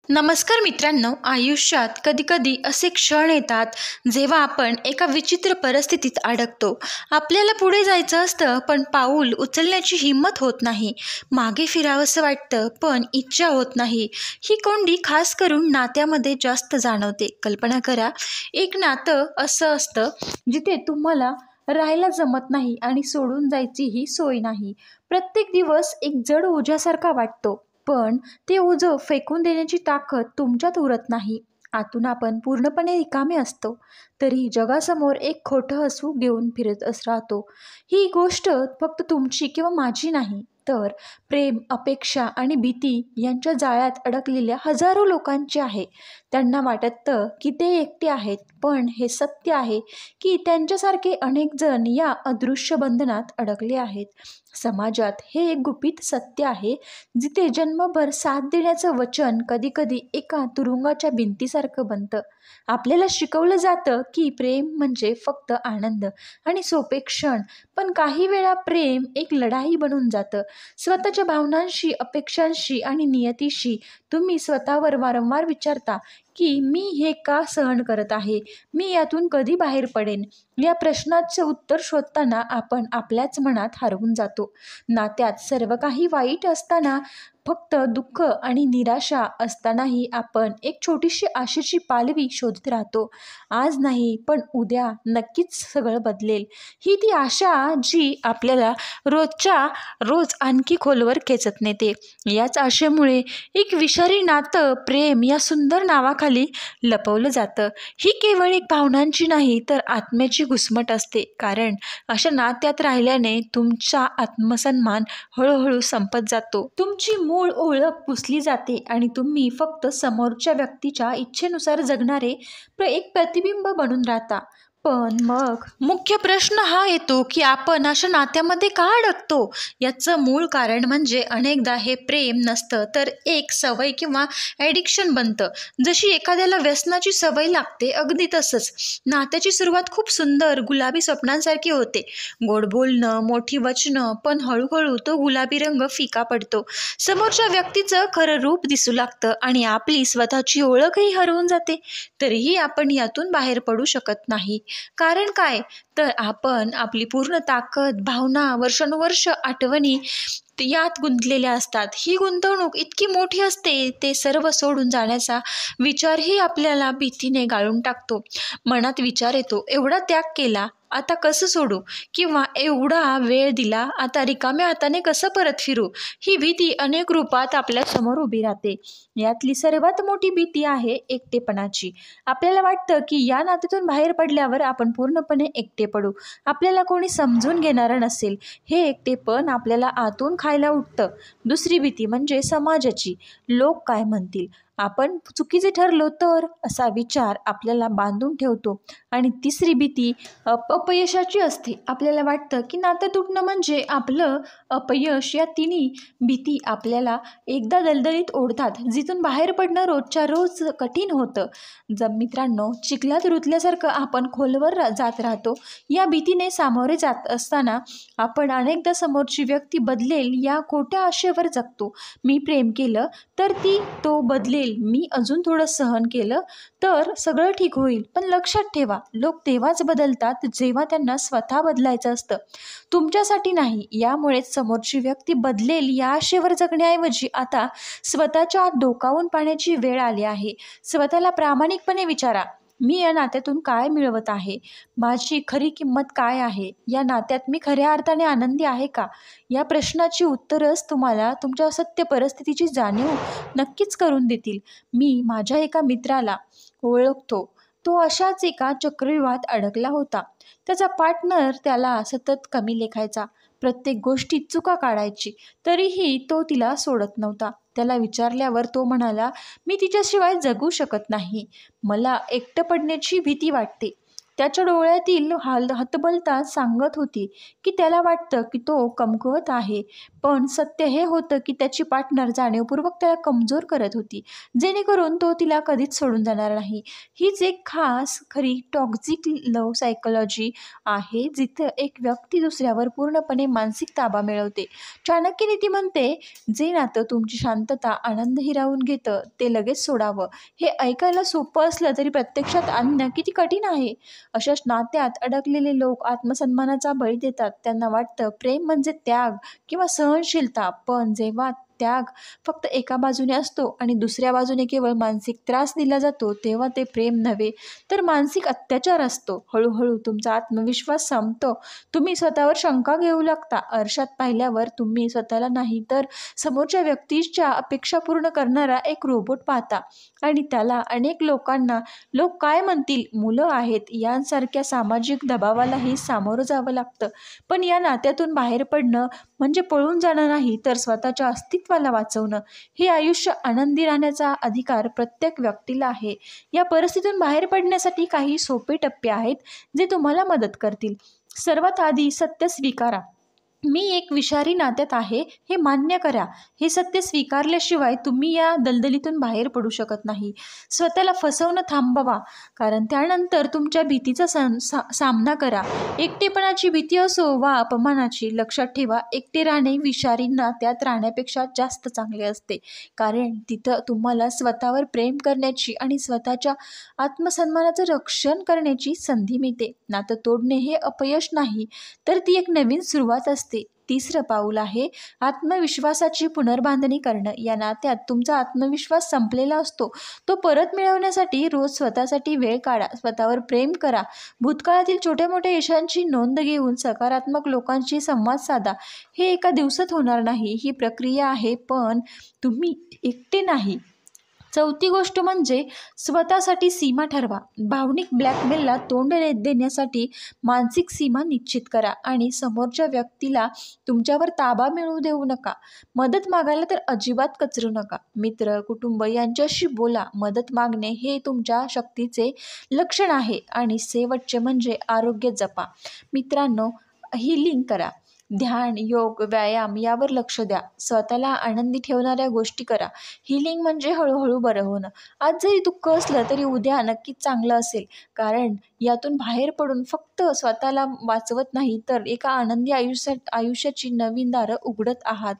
नमस्कार मित्रांनो, आयुष्यात कधीकधी असे क्षण येतात जेव्हा आपण एका विचित्र परिस्थितीत अडकतो. आपल्याला पुढे जायचं असतं पण पाऊल उचलण्याची हिंमत होत नाही. मागे फिरावंसं वाटतं पण इच्छा होत नाही. ही कोंडी खास करून नात्यामध्ये जास्त जाणवते. कल्पना करा, एक नातं असं असतं जिथे तुम्हाला राहायला जमत नाही आणि सोडून जायचीही सोय नाही. प्रत्येक दिवस एक जड ओझ्यासारखा वाटतो, पण ते ओझं फेकून देण्याची ताकद तुमच्यात उरत नाही. आतून आपण पूर्णपणे रिकामे असतो, तरी जगासमोर एक खोटं हसू घेऊन राहतो. ही गोष्ट फक्त तुमची किंवा माझी नाही, तर प्रेम, अपेक्षा आणि भीती यांच्या जाळ्यात अडकलेल्या हजारो लोकांची आहे. त्यांना वाटतं की ते एकटे आहेत, पण हे सत्य आहे की त्यांच्यासारखे अनेक जण या अदृश्य बंधनात अडकले आहेत. समाजात हे एक गुपित सत्य आहे, जिथे जन्मभर साथ देण्याचं वचन कधीकधी एका तुरुंगाच्या भिंतीसारखं बनतं. आपल्याला शिकवलं जातं की प्रेम म्हणजे फक्त आनंद आणि सोपे क्षण, पण काही वेळा प्रेम एक लढाई बनून जातं. स्वतःच्या भावनांशी, अपेक्षांशी आणि नियतीशी. तुम्ही स्वतःवर वारंवार विचारता की मी हे का सहन करत आहे, मी यातून कधी बाहेर पडेन. या प्रश्नाचं उत्तर शोधताना आपण आपल्याच मनात हरवून जातो. नात्यात सर्व काही वाईट असताना, फक्त दुःख आणि निराशा असतानाही आपण एक छोटीशी आशेची पालवी शोधत राहतो. आज नाही पण उद्या नक्कीच सगळं बदलेल. ही ती आशा जी आपल्याला रोजच्या रोज आणखी खोलवर खेचत नेते. याच आशेमुळे एक विषारी नातं प्रेम या सुंदर नावाखाली लपवलं जातं. ही केवळ एक भावनांची नाही तर आत्म्याची घुसमट असते, कारण अशा नात्यात राहिल्याने तुमचा आत्मसन्मान हळूहळू संपत जातो. तुमची मूळ ओळख पुसली जाते आणि तुम्ही फक्त समोरच्या व्यक्तीच्या इच्छेनुसार जगणारे एक प्रतिबिंब बनून राहता. पण मग मुख्य प्रश्न हा येतो की आपण अशा नात्यामध्ये का अडकतो. याचं मूळ कारण म्हणजे अनेकदा हे प्रेम नसतं तर एक सवय किंवा ॲडिक्शन बनतं. जशी एखाद्याला व्यसनाची सवय लागते, अगदी तसंच नात्याची सुरुवात खूप सुंदर गुलाबी स्वप्नांसारखी होते. गोड बोलणं, मोठी वचनं, पण हळूहळू तो गुलाबी रंग फिका पडतो. समोरच्या व्यक्तीचं खरं रूप दिसू लागतं आणि आपली स्वतःची ओळखही हरवून जाते. तरीही आपण यातून बाहेर पडू शकत नाही. कारण काय, तर आपण आपली पूर्ण ताकद, भावना, वर्षानुवर्ष आठवणी यात गुंतलेल्या असतात. ही गुंतवणूक इतकी मोठी असते, ते सर्व सोडून जाण्याचा विचारही आपल्याला भीतीने गाळून टाकतो. मनात विचार येतो, एवढा त्याग केला, आता कसं सोडू, किंवा एवढा वेळ दिला, आता रिकाम्या हाताने कसं परत फिरू. ही भीती अनेक रूपात आपल्या समोर उभी राहते. यातली सर्वात मोठी भीती आहे एकटेपणाची. आपल्याला वाटतं की या नात्यातून बाहेर पडल्यावर आपण पूर्णपणे एकटे पडू, आपल्याला कोणी समजून घेणारं नसेल. हे एकटेपण आपल्याला आतून खायला उठतं. दुसरी भीती म्हणजे समाजाची. लोक काय म्हणतील, आपण चुकीचे ठरलो तर, असा विचार आपल्याला बांधून ठेवतो. आणि तिसरी भीती अपयशाची असते. आपल्याला वाटतं की नातं तुटणं म्हणजे आपलं अपयश. या तिन्ही भीती आपल्याला एकदा दलदलीत ओढतात, जिथून बाहेर पडणं रोजच्या रोज कठीण होतं. मित्रांनो, चिखलात रुतल्यासारखं आपण खोलवर जात राहतो. या भीतीने सामोरे जात असताना आपण अनेकदा समोरची व्यक्ती बदलेल या खोट्या आशेवर जगतो. मी प्रेम केलं तर तो बदलेल, मी अजून थोडं सहन केलं तर सगळं ठीक होईल. पण लक्षात ठेवा, लोक तेव्हाच बदलतात जेव्हा त्यांना स्वतः बदलायचं असतं, तुमच्यासाठी नाही. यामुळेच समोरची व्यक्ती बदलेल या आशेवर जगण्याऐवजी आता स्वतःच्या आत डोकावून पाहण्याची वेळ आली आहे. स्वतःला प्रामाणिकपणे विचारा, मी या नात्यातून काय मिळवत आहे, माझी खरी किंमत काय आहे, या नात्यात मी खऱ्या अर्थाने आनंदी आहे का. या प्रश्नाची उत्तरच तुम्हाला तुमच्या सत्य परिस्थितीची जाणीव नक्कीच करून देतील. मी माझ्या एका मित्राला ओळखतो. तो अशाच एका चक्रव्यूहात अडकला होता. त्याचा पार्टनर त्याला सतत कमी लेखायचा, प्रत्येक गोष्टीत चुका काढायची, तरीही तो तिला सोडत नव्हता. त्याला विचारल्यावर तो म्हणाला, मी तिच्याशिवाय जगू शकत नाही, मला एकटं पडण्याची भीती वाटते. त्याच्या डोळ्यातील हतबलता सांगत होती की त्याला वाटतं की तो कमकुवत आहे, पण सत्य हे होतं की त्याची पार्टनर जाणीवपूर्वक त्याला कमजोर करत होती, जेणेकरून तो तिला कधीच सोडून जाणार नाही. हीच एक खास खरी टॉक्झिक लव्ह सायकोलॉजी आहे, जिथं एक व्यक्ती दुसऱ्यावर पूर्णपणे मानसिक ताबा मिळवते. चाणक्य नीती म्हणते, जे नातं तुमची शांतता, आनंद हिरावून घेतं ते लगेच सोडावं. हे ऐकायला सोपं असलं तरी प्रत्यक्षात आणणं किती कठीण आहे. अशा नात्यात अडकलेले लोक आत्मसन्मानाचा बळी देतात. त्यांना वाटतं प्रेम म्हणजे त्याग किंवा सहनशीलता, पण जेव्हा त्याग फक्त एका बाजूने असतो आणि दुसऱ्या बाजूने केवळ मानसिक त्रास दिला जातो, तेव्हा ते प्रेम नव्हे तर मानसिक अत्याचार असतो. हळूहळू तुमचा आत्मविश्वास संपतो. तुम्ही स्वतःवर शंका घेऊ लागता. आरशात पाहिल्यावर तुम्ही स्वतःला नाही तर समोरच्या व्यक्तीच्या अपेक्षा पूर्ण करणारा एक रोबोट पाहता आणि त्याला अनेक लोकांना लोक काय म्हणतील, मुलं आहेत यांसारख्या सामाजिक दबावालाही सामोरं जावं लागतं. पण या नात्यातून बाहेर पडणं म्हणजे पळून जाणं नाही, तर स्वतःच्या अस्तित्वाला वाचवणं. हे आयुष्य आनंदी राहण्याचा अधिकार प्रत्येक व्यक्तीला आहे. या परिस्थितीतून बाहेर पडण्यासाठी काही सोपे टप्पे आहेत जे तुम्हाला मदत करतील. सर्वात आधी सत्य स्वीकारा. मी एक विषारी नात्यात आहे हे मान्य करा. हे सत्य स्वीकारल्याशिवाय तुम्ही या दलदलीतून बाहेर पडू शकत नाही. स्वतःला फसवणं थांबवा, कारण त्यानंतर तुमच्या भीतीचा सामना करा. एकटेपणाची भीती असो वा अपमानाची, लक्षात ठेवा, एकटे राहणे विषारी नात्यात राहण्यापेक्षा जास्त चांगले असते, कारण तिथं तुम्हाला स्वतःवर प्रेम करण्याची आणि स्वतःच्या आत्मसन्मानाचं रक्षण करण्याची संधी मिळते. नातं तोडणे हे अपयश नाही, तर ती एक नवीन सुरुवात असते. तिसरं पाऊल आहे आत्मविश्वासाची पुनर्बांधणी करणं. या नात्यात तुमचा आत्मविश्वास संपलेला असतो. तो परत मिळवण्यासाठी रोज स्वतःसाठी वेळ काढा. स्वतःवर प्रेम करा. भूतकाळातील छोट्या मोठ्या यशांची नोंद घेऊन सकारात्मक लोकांशी संवाद साधा. हे एका दिवसात होणार नाही, ही प्रक्रिया आहे, पण तुम्ही एकटे नाही. चौथी गोष्ट म्हणजे स्वतःसाठी सीमा ठरवा. भावनिक ब्लॅकमेलला तोंड देण्यासाठी मानसिक सीमा निश्चित करा आणि समोरच्या व्यक्तीला तुमच्यावर ताबा मिळवू देऊ नका. मदत मागायला तर अजिबात कचरू नका. मित्र, कुटुंब यांच्याशी बोला. मदत मागणे हे तुमच्या शक्तीचे लक्षण आहे. आणि शेवटचे म्हणजे आरोग्य जपा. मित्रांनो, हीलिंग करा. ध्यान, योग, व्यायाम यावर लक्ष द्या. स्वतःला आनंदी ठेवणाऱ्या गोष्टी करा. हीलिंग म्हणजे हळूहळू बरं होणं. आज जरी दुःख असलं तरी उद्या नक्कीच चांगलं असेल, कारण यातून बाहेर पडून फक्त स्वतःला वाचवत नाही तर एका आनंदी आयुष्याची नवीन दारं उघडत आहात.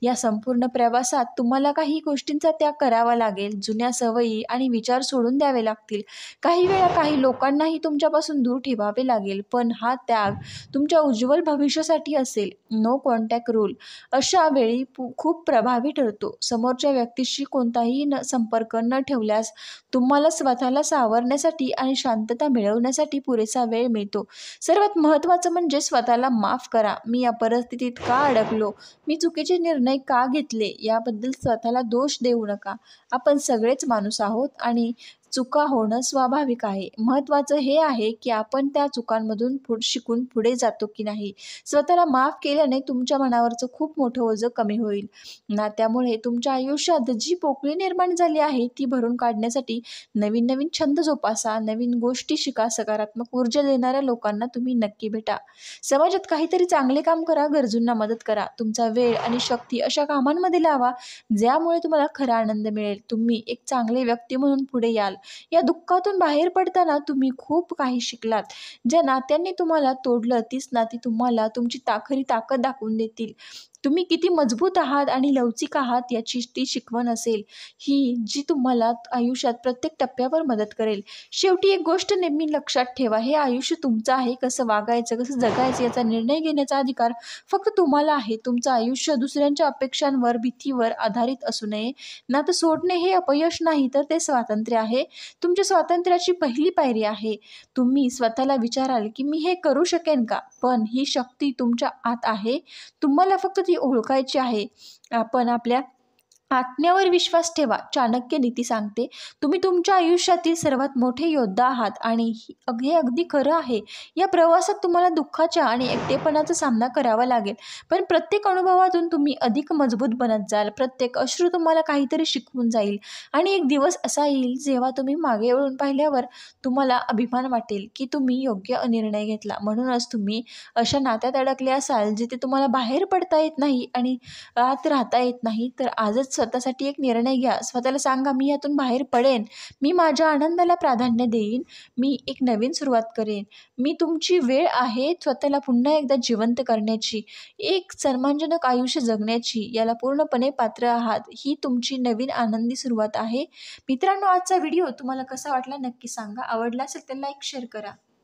या संपूर्ण प्रवासात तुम्हाला काही गोष्टींचा त्याग करावा लागेल. जुन्या सवयी आणि विचार सोडून द्यावे लागतील. काही वेळा काही लोकांनाही तुमच्यापासून दूर ठेवावे लागेल, पण हा त्याग तुमच्या उज्ज्वल भविष्यासाठी असेल. नो कॉन्टॅक्ट रूल अशा वेळी खूप प्रभावी ठरतो. समोरच्या व्यक्तीशी कोणताही संपर्क न ठेवल्यास तुम्हाला स्वतःला सावरण्यासाठी आणि शांतता मिळवण्यासाठी पुरेसा वेळ मिळतो. सर्वात महत्त्वाचं म्हणजे स्वतःला माफ करा. मी या परिस्थितीत का अडकलो, मी चुकीचे निर्णय का घेतले, याबद्दल स्वतःला दोष देऊ नका. आपण सगळेच माणूस आहोत आणि चुका होणं स्वाभाविक आहे. महत्त्वाचं हे आहे की आपण त्या चुकांमधून शिकून पुढे जातो की नाही. स्वतःला माफ केल्याने तुमच्या मनावरचं खूप मोठं ओझं कमी होईल ना. त्यामुळे तुमच्या आयुष्यात जी पोकळी निर्माण झाली आहे ती भरून काढण्यासाठी नवीन नवीन छंद जोपासा, नवीन गोष्टी शिका. सकारात्मक ऊर्जा देणाऱ्या लोकांना तुम्ही नक्की भेटा. समाजात काहीतरी चांगले काम करा. गरजूंना मदत करा. तुमचा वेळ आणि शक्ती अशा कामांमध्ये लावा ज्यामुळे तुम्हाला खरा आनंद मिळेल. तुम्ही एक चांगले व्यक्ती म्हणून पुढे याल. या दुःखातून बाहेर पडताना तुम्ही खूप काही शिकलात. ज्या नात्यांनी तुम्हाला तोडलं तीच नाती तुम्हाला तुमची खरी ताकद दाखवून देतील. तुम्ही किती मजबूत आहात आणि लवचिक आहात याची ती शिकवण असेल, ही जी तुम्हाला आयुष्यात प्रत्येक टप्प्यावर मदत करेल. शेवटी एक गोष्ट नेहमी लक्षात ठेवा, हे आयुष्य तुमचं आहे. कसं वागायचं, कसं जगायचं याचा निर्णय घेण्याचा अधिकार फक्त तुम्हाला आहे. तुमचं आयुष्य दुसऱ्यांच्या अपेक्षांवर, भीतीवर आधारित असू नये. नातं सोडणे हे अपयश नाही, तर ते स्वातंत्र्य आहे. तुमच्या स्वातंत्र्याची पहिली पायरी आहे. तुम्ही स्वतःला विचाराल की मी हे करू शकेन का, पण ही शक्ती तुमच्या आत आहे. तुम्हाला फक्त ती ओळखायची आहे. आपण आपल्या आत्म्यावर विश्वास ठेवा. चाणक्य नीती सांगते, तुम्ही तुमच्या आयुष्यातील सर्वात मोठे योद्धा आहात आणि हे अगदी खरं आहे. या प्रवासात तुम्हाला दुःखाच्या आणि एकटेपणाचा सामना करावा लागेल, पण प्रत्येक अनुभवातून तुम्ही अधिक मजबूत बनत जाल. प्रत्येक अश्रू तुम्हाला काहीतरी शिकवून जाईल आणि एक दिवस असा येईल जेव्हा तुम्ही मागे वळून पाहिल्यावर तुम्हाला अभिमान वाटेल की तुम्ही योग्य निर्णय घेतला. म्हणूनच तुम्ही अशा नात्यात अडकले असाल जिथे तुम्हाला बाहेर पडता येत नाही आणि आत राहता येत नाही, तर आजच स्वतःसाठी एक निर्णय घ्या. स्वतःला सांगा, मी यातून बाहेर पडेन, मी माझ्या आनंदाला प्राधान्य देईन, मी एक नवीन सुरुवात करेन. तुमची वेळ आहे स्वतःला पुन्हा एकदा जिवंत करण्याची, एक सन्मानजनक आयुष्य जगण्याची. याला पूर्णपणे पात्र आहात. ही तुमची नवीन आनंदी सुरुवात आहे. मित्रांनो, आजचा व्हिडिओ तुम्हाला कसा वाटला नक्की सांगा. आवडला असेल तर लाईक शेअर करा.